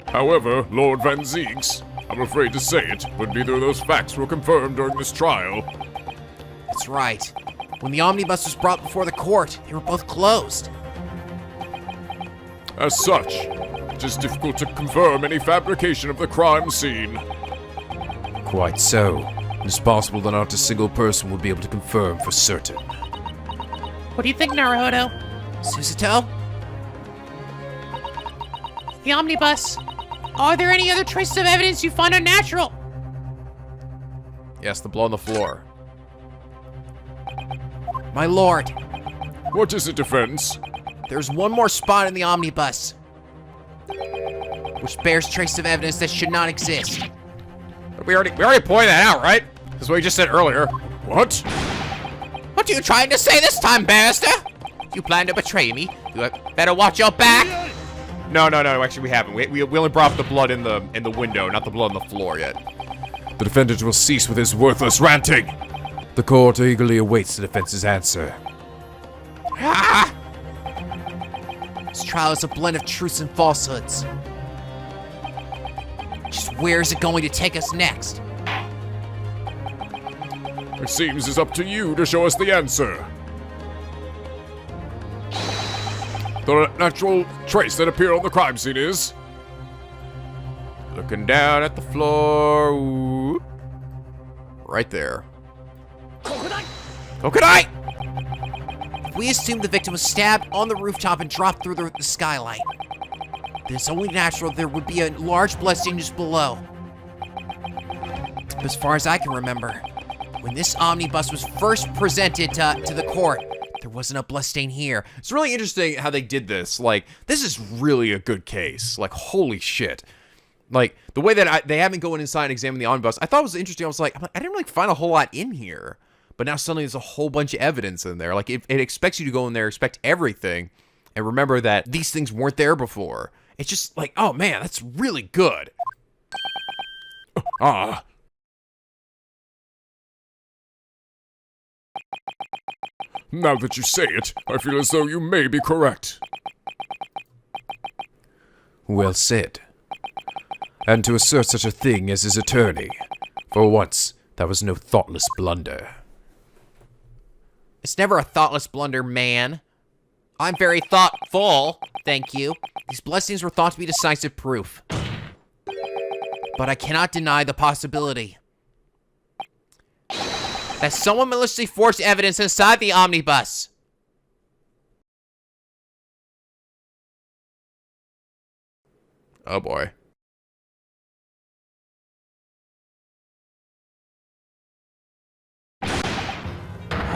[SPEAKER 2] However, Lord Van Ziegs, I'm afraid to say it, but neither of those facts were confirmed during this trial.
[SPEAKER 3] That's right. When the omnibus was brought before the court, they were both closed.
[SPEAKER 2] As such, it is difficult to confirm any fabrication of the crime scene.
[SPEAKER 5] Quite so. It's possible that not a single person will be able to confirm for certain.
[SPEAKER 4] What do you think, Naruhodō?
[SPEAKER 3] Susato?
[SPEAKER 4] The omnibus. Are there any other traces of evidence you find unnatural?
[SPEAKER 1] Yes, the blood on the floor.
[SPEAKER 3] My lord,
[SPEAKER 2] What is the defense?
[SPEAKER 3] there's one more spot in the omnibus, which bears traces of evidence that should not exist.
[SPEAKER 1] We already pointed that out, right? That's what we just said earlier.
[SPEAKER 2] What?
[SPEAKER 3] What are you trying to say this time, barrister? You plan to betray me? You had better watch your back.
[SPEAKER 1] No. Actually, we haven't. We only brought up the blood in the window, not the blood on the floor yet.
[SPEAKER 5] The defendant will cease with his worthless ranting. The court eagerly awaits the defense's answer.
[SPEAKER 3] Ah! This trial is a blend of truths and falsehoods. Just where is it going to take us next?
[SPEAKER 2] It seems it's up to you to show us the answer. The natural trace that appeared on the crime scene is...
[SPEAKER 1] Looking down at the floor. Ooh. Right there. Coconut!
[SPEAKER 3] If we assume the victim was stabbed on the rooftop and dropped through the skylight, then it's only natural there would be a large bloodstain just below. But as far as I can remember, when this omnibus was first presented to the court, there wasn't a bloodstain here.
[SPEAKER 1] It's really interesting how they did this. Like, this is really a good case. Like, holy shit. Like, the way that they haven't gone inside and examined the omnibus, I thought it was interesting. I was like, I didn't really find a whole lot in here. But now suddenly there's a whole bunch of evidence in there. Like, it expects you to go in there, expect everything, and remember that these things weren't there before. It's just like, oh man, that's really good.
[SPEAKER 2] Ah. Now that you say it, I feel as though you may be correct.
[SPEAKER 5] Well said. And to assert such a thing as his attorney, for once, that was no thoughtless blunder.
[SPEAKER 3] It's never a thoughtless blunder, man. I'm very thoughtful, thank you. These bloodstains were thought to be decisive proof. But I cannot deny the possibility that someone maliciously forged evidence inside the omnibus.
[SPEAKER 1] Oh boy.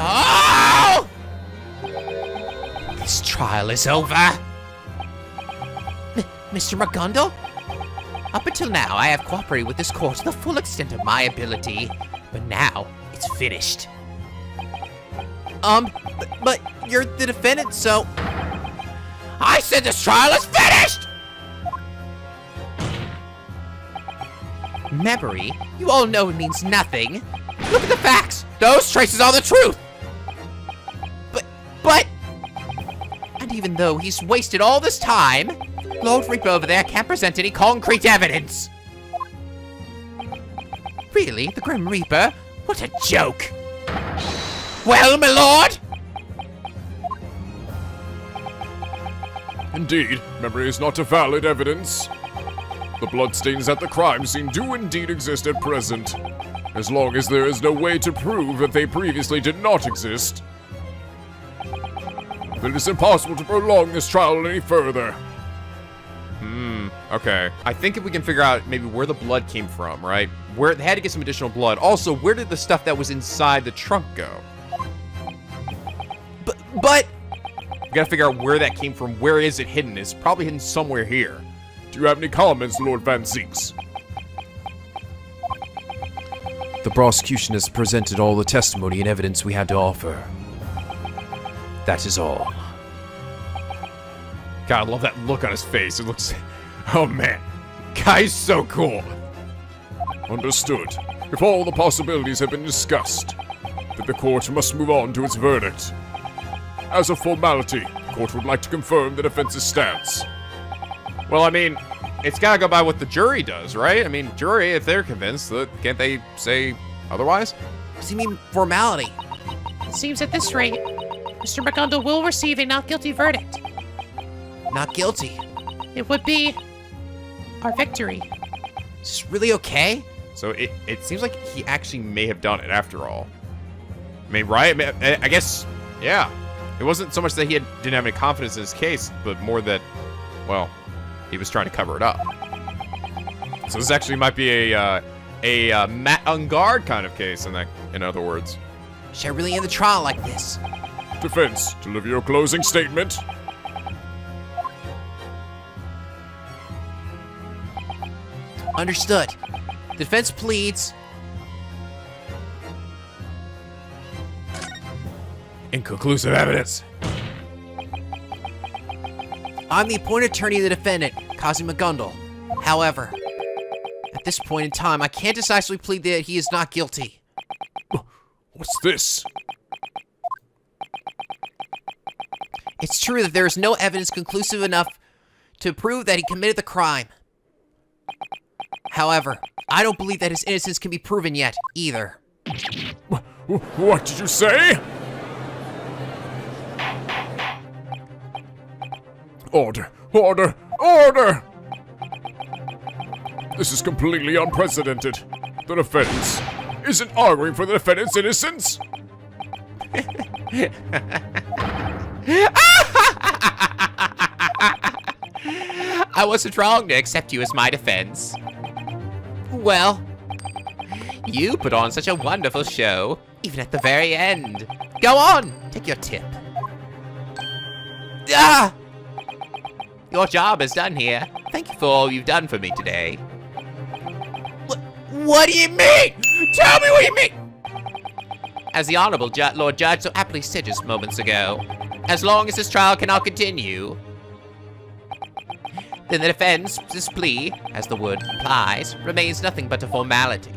[SPEAKER 3] Oh! This trial is over. Mr. Magundal? Up until now, I have cooperated with this court to the full extent of my ability, but now it's finished. But you're the defendant, so... I said this trial is finished! Memory? You all know it means nothing. Look at the facts! Those traces are the truth! But... And even though he's wasted all this time, Lord Reaper over there can't present any concrete evidence. Really? The Grim Reaper? What a joke! Well, my lord?
[SPEAKER 2] Indeed, memory is not a valid evidence. The bloodstains at the crime scene do indeed exist at present, as long as there is no way to prove that they previously did not exist. Then it is impossible to prolong this trial any further.
[SPEAKER 1] Okay. I think if we can figure out maybe where the blood came from, right? Where they had to get some additional blood. Also, where did the stuff that was inside the trunk go?
[SPEAKER 3] But...
[SPEAKER 1] We gotta figure out where that came from. Where is it hidden? It's probably hidden somewhere here.
[SPEAKER 2] Do you have any comments, Lord Van Zieks?
[SPEAKER 5] The prosecution has presented all the testimony and evidence we had to offer. That is all.
[SPEAKER 1] God, I love that look on his face. It looks... Oh, man. Guy's so cool.
[SPEAKER 2] Understood. If all the possibilities have been discussed, then the court must move on to its verdict. As a formality, the court would like to confirm the defense's stance.
[SPEAKER 1] Well, I mean, it's gotta go by what the jury does, right? I mean, jury, if they're convinced, can't they say otherwise?
[SPEAKER 3] What does he mean, formality?
[SPEAKER 4] It seems at this rate, Mr. Magundal will receive a not guilty verdict.
[SPEAKER 3] Not guilty.
[SPEAKER 4] It would be our victory.
[SPEAKER 3] Is this really okay?
[SPEAKER 1] So it seems like he actually may have done it after all. I mean, right? I guess, yeah. It wasn't so much that he didn't have any confidence in his case, but more that, well, he was trying to cover it up. So this actually might be a Matt on guard kind of case in other words.
[SPEAKER 3] Should I really end the trial like this?
[SPEAKER 2] Defense, deliver your closing statement.
[SPEAKER 3] Understood. The defense pleads...
[SPEAKER 1] Inconclusive evidence.
[SPEAKER 3] I'm the appointed attorney of the defendant, Kazi Magundal. However, at this point in time, I can't decisively plead that he is not guilty.
[SPEAKER 2] What's this?
[SPEAKER 3] It's true that there is no evidence conclusive enough to prove that he committed the crime. However, I don't believe that his innocence can be proven yet, either.
[SPEAKER 2] What did you say? Order! Order! Order! This is completely unprecedented. The defense isn't arguing for the defendant's innocence?
[SPEAKER 3] I wasn't wrong to accept you as my defense. Well, you put on such a wonderful show, even at the very end. Go on, take your tip. Ah! Your job is done here. Thank you for all you've done for me today. What do you mean? Tell me what you mean! As the Honorable Lord Judge so aptly said just moments ago, as long as this trial cannot continue, then the defense's plea, as the word implies, remains nothing but a formality.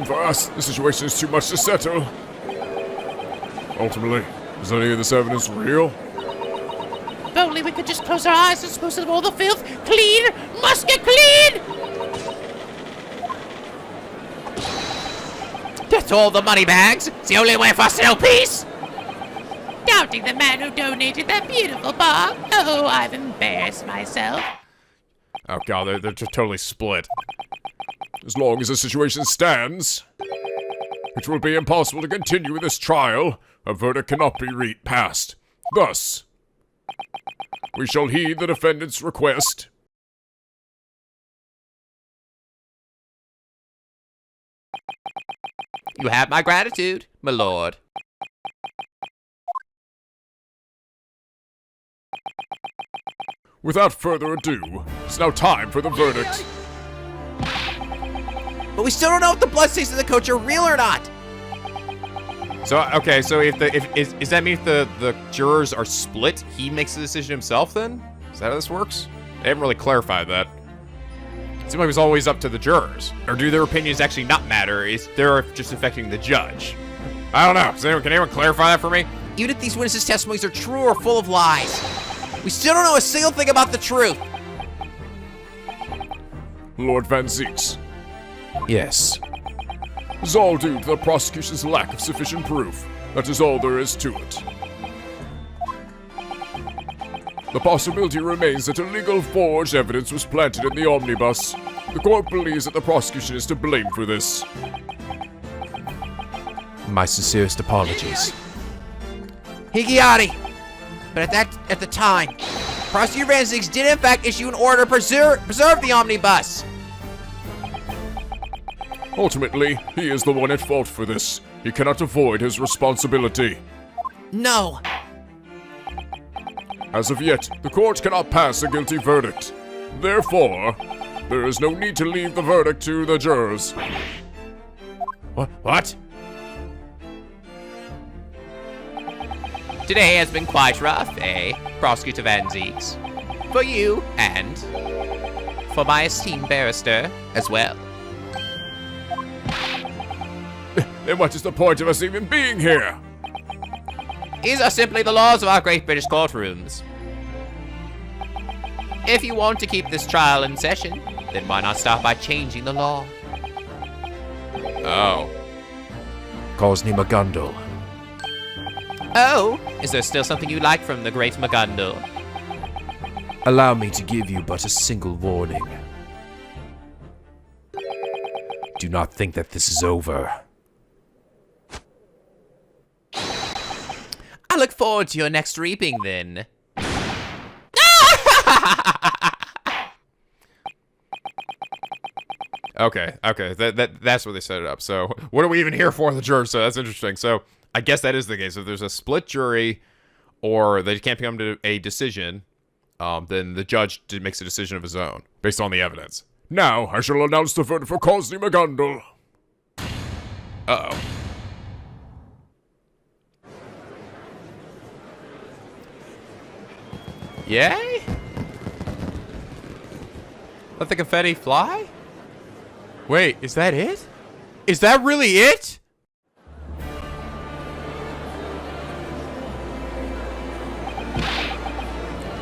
[SPEAKER 2] For us, the situation is too much to settle. Ultimately, is any of this evidence real?
[SPEAKER 4] If only we could just close our eyes and dispose of all the filth. Clean! Must get clean!
[SPEAKER 3] That's all the money bags. It's the only way for us to know peace.
[SPEAKER 4] Doubting the man who donated that beautiful bar. Oh, I've embarrassed embarrass myself.
[SPEAKER 1] Oh god, they're just totally split.
[SPEAKER 2] As long as the situation stands, it will be impossible to continue with this trial. A verdict cannot be passed. Thus, we shall heed the defendant's request.
[SPEAKER 3] You have my gratitude, my lord.
[SPEAKER 2] Without further ado, it's now time for the verdict.
[SPEAKER 3] But we still don't know if the bloodstains in the coach are real or not.
[SPEAKER 1] So okay, so does that mean if the jurors are split, he makes the decision himself then? Is that how this works? They haven't really clarified that. It seemed like it was always up to the jurors. Or do their opinions actually not matter? They're just affecting the judge? I don't know. Can anyone clarify that for me?
[SPEAKER 3] Even if these witnesses' testimonies are true or full of lies, we still don't know a single thing about the truth.
[SPEAKER 2] Lord Van Zieks,
[SPEAKER 5] Yes.
[SPEAKER 2] this is all due to the prosecution's lack of sufficient proof. That is all there is to it. The possibility remains that illegal forged evidence was planted in the omnibus. The court believes that the prosecution is to blame for this.
[SPEAKER 5] My sincerest apologies.
[SPEAKER 3] Higiati. But at the time, Prosecutor Van Zieks did in fact issue an order to preserve the omnibus.
[SPEAKER 2] Ultimately, he is the one at fault for this. He cannot avoid his responsibility.
[SPEAKER 3] No.
[SPEAKER 2] As of yet, the court cannot pass a guilty verdict. Therefore, there is no need to leave the verdict to the jurors.
[SPEAKER 1] What?
[SPEAKER 3] Today has been quite rough, eh, Prosecutor Van Zieks? For you, and for my esteemed barrister as well.
[SPEAKER 2] Then what is the point of us even being here?
[SPEAKER 3] These are simply the laws of our great British courtrooms. If you want to keep this trial in session, then why not start by changing the law?
[SPEAKER 1] Oh.
[SPEAKER 5] Cosni Magundal.
[SPEAKER 3] Oh, is there still something you like from the great Magundal?
[SPEAKER 5] Allow me to give you but a single warning. Do not think that this is over.
[SPEAKER 3] I look forward to your next reaping, then.
[SPEAKER 1] Okay. That's where they set it up. So, what are we even here for, the jurors? So, that's interesting. So, I guess that is the case. If there's a split jury, or they can't come to a decision, then the judge makes a decision of his own, based on the evidence.
[SPEAKER 2] Now, I shall announce the verdict for Cosni Magundal.
[SPEAKER 1] Uh-oh. Yay? Let the confetti fly? Wait, is that it? Is that really it?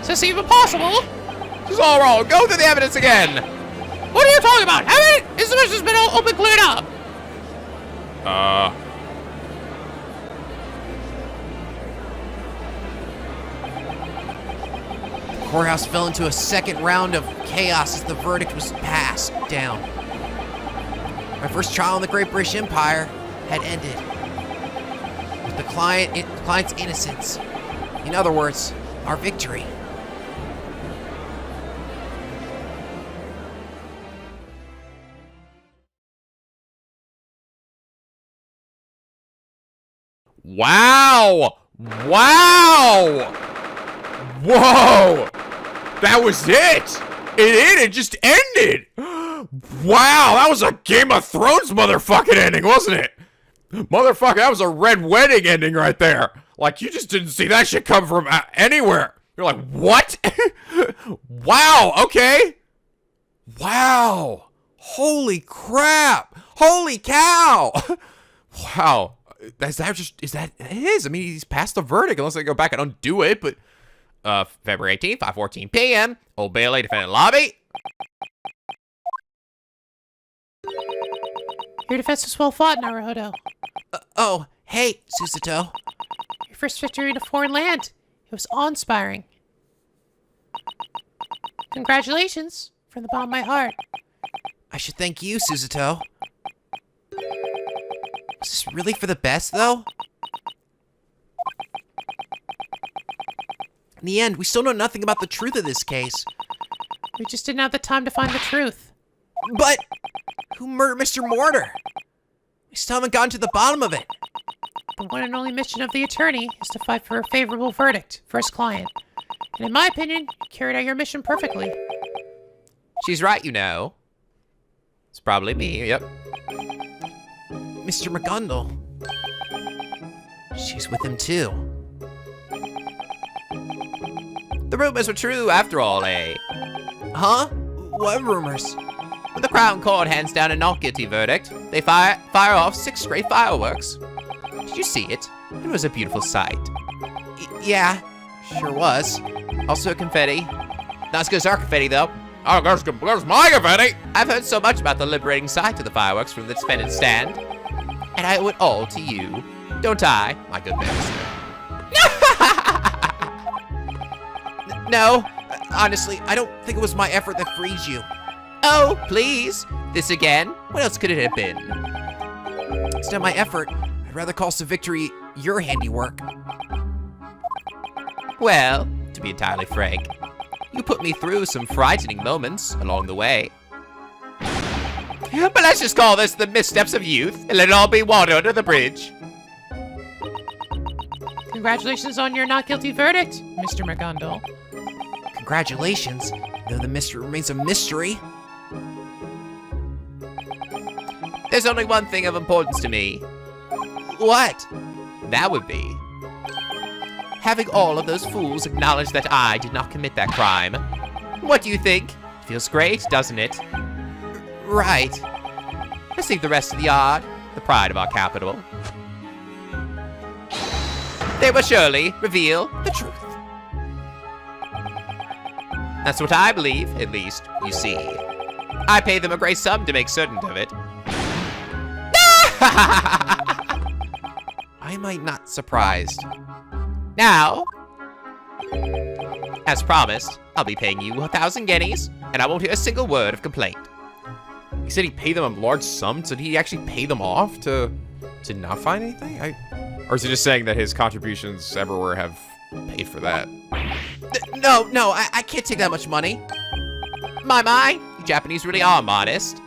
[SPEAKER 4] Is this even possible?
[SPEAKER 1] This is all wrong. Go through the evidence again.
[SPEAKER 4] What are you talking about? This has been all open cleared up.
[SPEAKER 3] Courthouse fell into a second round of chaos as the verdict was passed down. My first trial in the Great British Empire had ended with the client's innocence. In other words, our victory.
[SPEAKER 1] Wow! Wow! Whoa! That was it! It just ended! Wow, that was a Game of Thrones motherfucking ending, wasn't it? Motherfucker, that was a Red Wedding ending right there. Like, you just didn't see that shit come from anywhere. You're like, what? Wow, okay. Wow. Holy crap. Holy cow. Wow. Is that it is? I mean, he's passed the verdict unless they go back and undo it, but February 18th, 5:14 p.m., Old Bailey defendant lobby.
[SPEAKER 4] Your defense was well fought, Naruhodō.
[SPEAKER 3] Oh, hey, Susato.
[SPEAKER 4] Your first victory in a foreign land. It was awe-inspiring. Congratulations, from the bottom of my heart.
[SPEAKER 3] I should thank you, Suzuto. Is this really for the best, though? In the end, we still know nothing about the truth of this case.
[SPEAKER 4] We just didn't have the time to find the truth.
[SPEAKER 3] But who murdered Mr. Mortar? We still haven't gotten to the bottom of it.
[SPEAKER 4] The one and only mission of the attorney is to fight for a favorable verdict for his client. And in my opinion, you carried out your mission perfectly.
[SPEAKER 3] She's right, you know. It's probably me, yep. Mr. McGundle. She's with him too.
[SPEAKER 1] The rumors were true after all, eh?
[SPEAKER 3] Huh? What rumors?
[SPEAKER 1] When the Crown Court hands down a not guilty verdict, they fire off 6 stray fireworks. Did you see it? It was a beautiful sight.
[SPEAKER 3] Yeah, sure was.
[SPEAKER 1] Also confetti. Not as good as our confetti, though. Oh, there's my confetti! I've heard so much about the liberating sight of the fireworks from the defendant's stand. And I owe it all to you. Don't I, my good master?
[SPEAKER 3] No, honestly, I don't think it was my effort that frees you.
[SPEAKER 1] Oh, please. This again? What else could it have been?
[SPEAKER 3] It's not my effort. I'd rather call the victory your handiwork.
[SPEAKER 1] Well, to be entirely frank, you put me through some frightening moments along the way. But let's just call this the missteps of youth and let it all be water under the bridge.
[SPEAKER 4] Congratulations on your not guilty verdict, Mr. McGundle.
[SPEAKER 3] Congratulations, though the mystery remains a mystery.
[SPEAKER 1] There's only one thing of importance to me.
[SPEAKER 3] What?
[SPEAKER 1] That would be having all of those fools acknowledge that I did not commit that crime. What do you think? Feels great, doesn't it?
[SPEAKER 3] Right.
[SPEAKER 1] Let's leave the rest of the yard, the pride of our capital. They will surely reveal the truth. That's what I believe, at least, you see. I pay them a great sum to make certain of it.
[SPEAKER 3] I might not surprised.
[SPEAKER 1] Now, as promised, I'll be paying you 1,000 guineas, and I won't hear a single word of complaint.
[SPEAKER 5] He said he paid them a large sum. So did he actually pay them off to not find anything? Or is he just saying that his contributions everywhere have paid for that?
[SPEAKER 3] No, I can't take that much money.
[SPEAKER 1] My, you Japanese really are modest.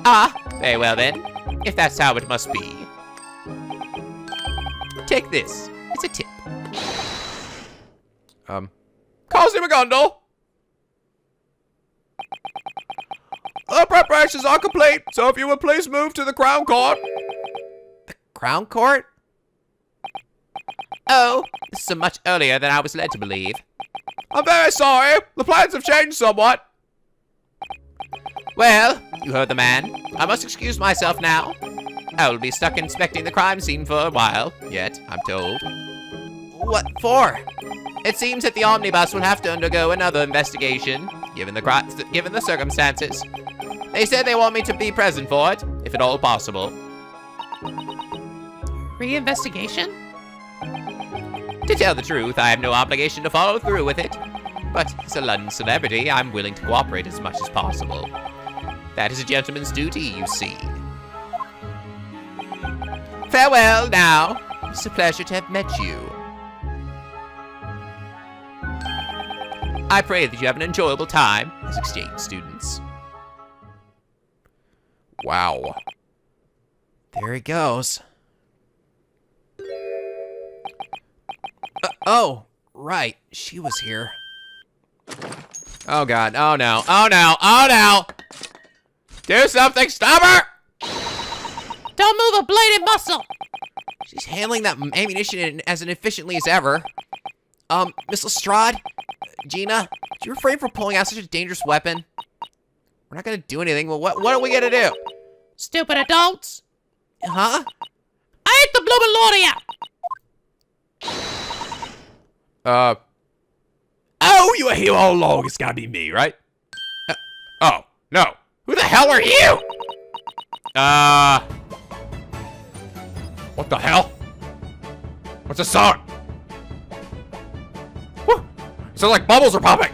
[SPEAKER 1] Ah, very well then, if that's how it must be. Take this, it's a tip. Calls him a gondol. The preparations are complete, so if you would please move to the Crown Court.
[SPEAKER 3] The Crown Court?
[SPEAKER 1] Oh, this is much earlier than I was led to believe. I'm very sorry. The plans have changed somewhat. Well, you heard the man. I must excuse myself now. I will be stuck inspecting the crime scene for a while, yet, I'm told.
[SPEAKER 3] What for?
[SPEAKER 1] It seems that the omnibus will have to undergo another investigation, given the circumstances. They said they want me to be present for it, if at all possible.
[SPEAKER 4] Re-investigation?
[SPEAKER 1] To tell the truth, I have no obligation to follow through with it. But as a London celebrity, I'm willing to cooperate as much as possible. That is a gentleman's duty, you see. Farewell now. It's a pleasure to have met you. I pray that you have an enjoyable time as exchange students.
[SPEAKER 5] Wow.
[SPEAKER 3] There he goes. Oh, right. She was here.
[SPEAKER 5] Oh god. Oh no. Oh no. Oh no.
[SPEAKER 1] Do something, stop her!
[SPEAKER 4] Don't move a bladed muscle!
[SPEAKER 3] She's handling that ammunition as efficiently as ever. Miss Lestrade? Gina? Do you refrain from pulling out such a dangerous weapon? We're not gonna do anything. Well, what are we gonna do?
[SPEAKER 4] Stupid adults!
[SPEAKER 3] Huh?
[SPEAKER 4] I ain't the bloomin' lord of ya!
[SPEAKER 1] Oh, you were here all along. It's gotta be me, right? Oh, no. Who the hell are you? What the hell? What's the song? So like bubbles are popping.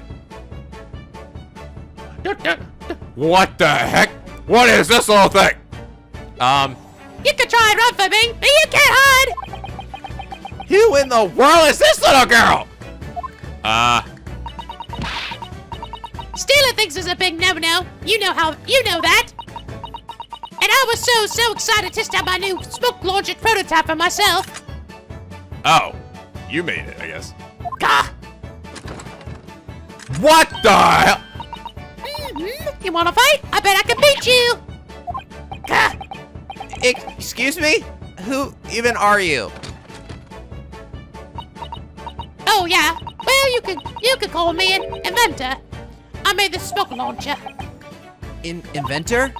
[SPEAKER 1] What the heck? What is this little thing?
[SPEAKER 4] You can try and run for me, but you can't hide!
[SPEAKER 1] Who in the world is this little girl?
[SPEAKER 4] Stealing things is a big no-no. You know that. And I was so excited to test out my new smoke launcher prototype for myself.
[SPEAKER 1] Oh, you made it, I guess.
[SPEAKER 4] Gah!
[SPEAKER 1] What the hell?
[SPEAKER 4] You wanna fight? I bet I can beat you! Gah!
[SPEAKER 3] Excuse me? Who even are you?
[SPEAKER 4] Oh yeah. Well, you could call me an inventor. I made this smoke launcher.
[SPEAKER 3] Inventor?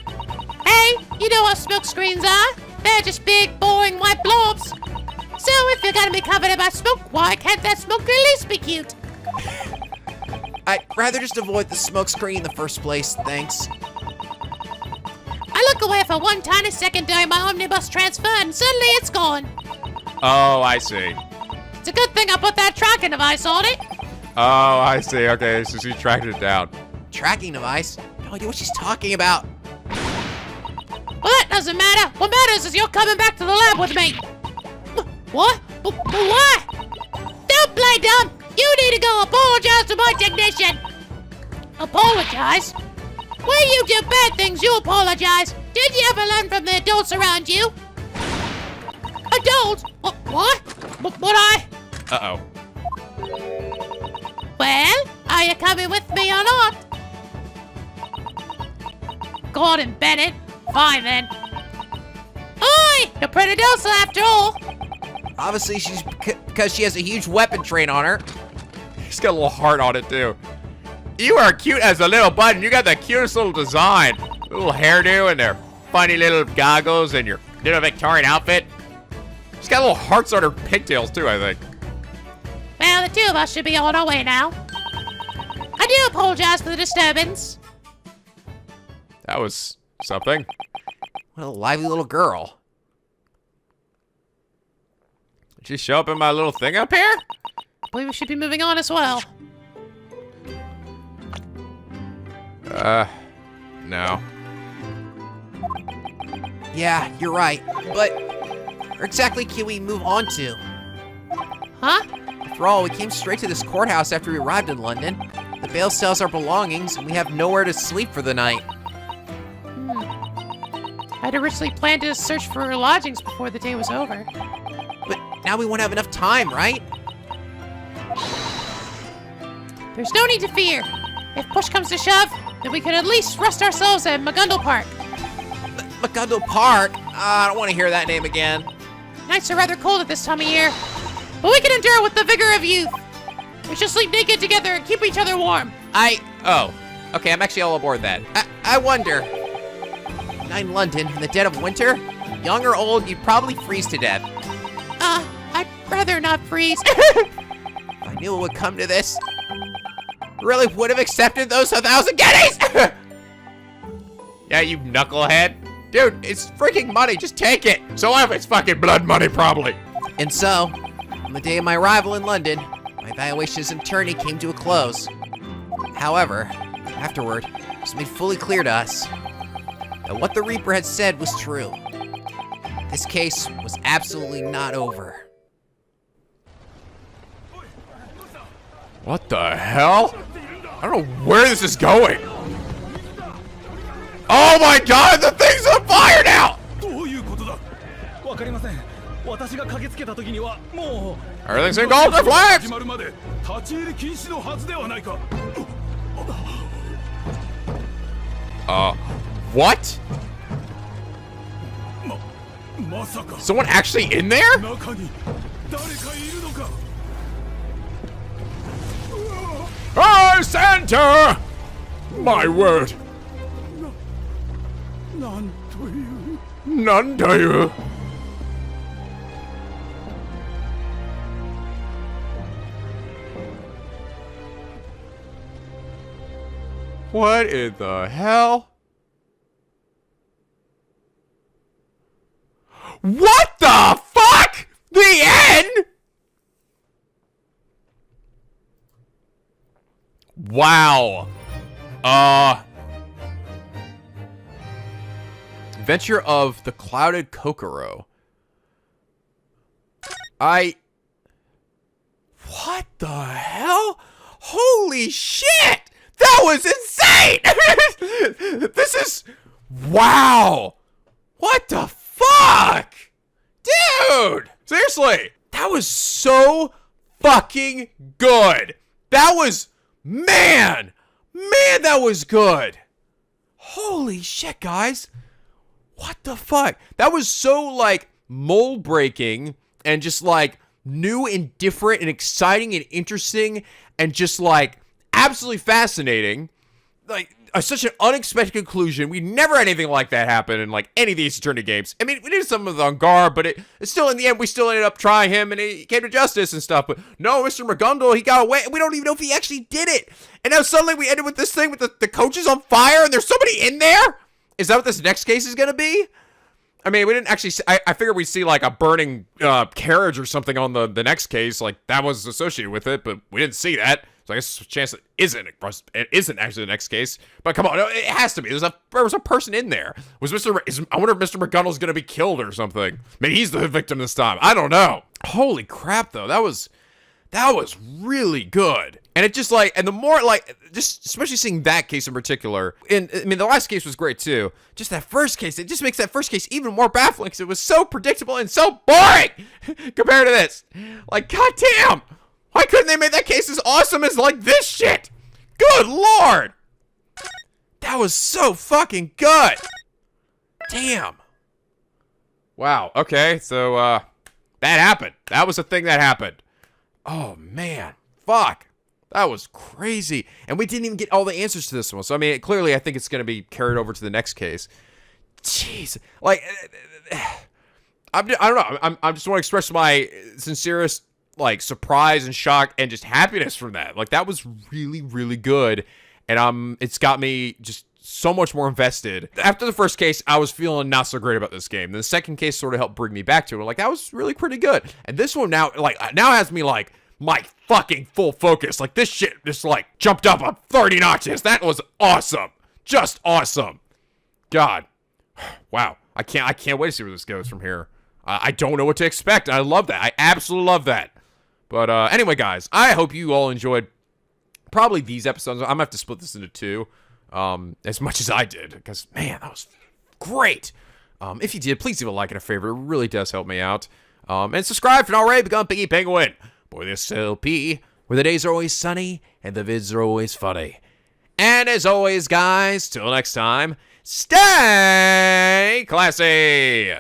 [SPEAKER 4] Hey, you know what smoke screens are? They're just big, boring white blobs. So if you're gonna be covered in my smoke, why can't that smoke at least be cute?
[SPEAKER 3] I'd rather just avoid the smoke screen in the first place, thanks.
[SPEAKER 4] I look away for one tiny second during my omnibus transfer, and suddenly it's gone.
[SPEAKER 1] Oh, I see.
[SPEAKER 4] It's a good thing I put that tracking device on it.
[SPEAKER 1] Oh, I see. Okay, so she tracked it down.
[SPEAKER 3] Tracking device? No idea what she's talking about.
[SPEAKER 4] Well, that doesn't matter. What matters is you're coming back to the lab with me. What? Why? Don't play dumb. You need to go apologize to my technician. Apologize? When you do bad things, you apologize. Did you ever learn from the adults around you? Adults? What? What I?
[SPEAKER 1] Uh-oh.
[SPEAKER 4] Well, are you coming with me or not? Gordon Bennett. Fine then. Oi! You're pretty docile after all.
[SPEAKER 3] Obviously, she's because she has a huge weapon train on her.
[SPEAKER 1] He's got a little heart on it, too. You are cute as a little button. You got the cutest little design. Little hairdo and their funny little goggles and your little Victorian outfit. She's got little hearts on her pigtails, too, I think.
[SPEAKER 4] Well, the two of us should be on our way now. I do apologize for the disturbance.
[SPEAKER 1] That was something.
[SPEAKER 3] What a lively little girl.
[SPEAKER 1] Did she show up in my little thing up here?
[SPEAKER 4] I believe we should be moving on as well.
[SPEAKER 1] No.
[SPEAKER 3] Yeah, you're right. But where exactly can we move on to?
[SPEAKER 4] Huh?
[SPEAKER 3] After all, we came straight to this courthouse after we arrived in London. The bail sells our belongings, and we have nowhere to sleep for the night.
[SPEAKER 4] I'd originally planned to search for lodgings before the day was over.
[SPEAKER 3] But now we won't have enough time, right?
[SPEAKER 4] There's no need to fear. If push comes to shove, then we could at least rest ourselves at Magundal Park.
[SPEAKER 3] Magundal Park? I don't want to hear that name again.
[SPEAKER 4] Nights are rather cold at this time of year, but we can endure with the vigor of youth. We should sleep naked together and keep each other warm.
[SPEAKER 3] Oh. Okay, I'm actually all aboard that. I wonder. Night in London, in the dead of winter? Young or old, you'd probably freeze to death.
[SPEAKER 4] I'd rather not freeze.
[SPEAKER 3] If I knew it would come to this, really would have accepted those 1,000 guineas!
[SPEAKER 1] Yeah, you knucklehead. Dude, it's freaking money. Just take it. So if it's fucking blood money, probably.
[SPEAKER 3] And so, on the day of my arrival in London, my evaluation as an attorney came to a close. However, afterward, it was made fully clear to us that what the Reaper had said was true. This case was absolutely not over.
[SPEAKER 1] What the hell? I don't know where this is going. Oh my god, the thing's on fire now! Everything's engulfed in flames! What? Someone actually in there?
[SPEAKER 2] Oh, Santa! My word. None to you.
[SPEAKER 1] What in the hell? What the fuck? The end? Wow. Adventure of the Clouded Kokoro. What the hell? Holy shit! That was insane! This is... Wow! What the fuck? Dude! Seriously! That was so fucking good! That was... Man, that was good! Holy shit, guys! What the fuck? That was so, like, mold-breaking and just, like, new and different and exciting and interesting and just, like, absolutely fascinating. Like, such an unexpected conclusion. We never had anything like that happen in, like, any of these Attorney games. I mean, we did some of it on guard, but it's still, in the end, we still ended up trying him, and he came to justice and stuff. But no, Mr. Magundal, he got away, and we don't even know if he actually did it. And now suddenly we ended with this thing with the coaches on fire, and there's somebody in there? Is that what this next case is gonna be? I mean, we didn't actually see, I figured we'd see, like, a burning carriage or something on the next case. Like, that was associated with it, but we didn't see that. So I guess there's a chance it isn't actually the next case. But come on, it has to be. There was a person in there. I wonder if Mr. McGonagall's gonna be killed or something. Maybe he's the victim this time. I don't know. Holy crap, though. That was really good. And it just, like, and the more, like, just especially seeing that case in particular, and I mean, the last case was great too. Just that first case, it just makes that first case even more baffling because it was so predictable and so boring compared to this. Like, goddamn, why couldn't they make that case as awesome as, like, this shit? Good lord, that was so fucking good. Damn. Wow. Okay, so that happened. That was a thing that happened. Oh man, fuck. That was crazy. And we didn't even get all the answers to this one. So, I mean, clearly, I think it's going to be carried over to the next case. Jeez. Like, I don't know. I just want to express my sincerest, like, surprise and shock and just happiness from that. Like, that was really, really good. And it's got me just so much more invested. After the first case, I was feeling not so great about this game. The second case sort of helped bring me back to it. Like, that was really pretty good. And this one now has me, like, my fucking full focus. Like, this shit just, like, jumped up 30 notches. That was awesome. Just awesome. God. Wow. I can't wait to see where this goes from here. I don't know what to expect. I love that. I absolutely love that. But anyway, guys, I hope you all enjoyed probably these episodes. I'm gonna have to split this into two, as much as I did, because, man, that was great. If you did, please leave a like and a favorite. It really does help me out. And subscribe if you're not already. Become Piggy Penguin. Boy, this LP, where the days are always sunny and the vids are always funny. And as always, guys, till next time, stay classy!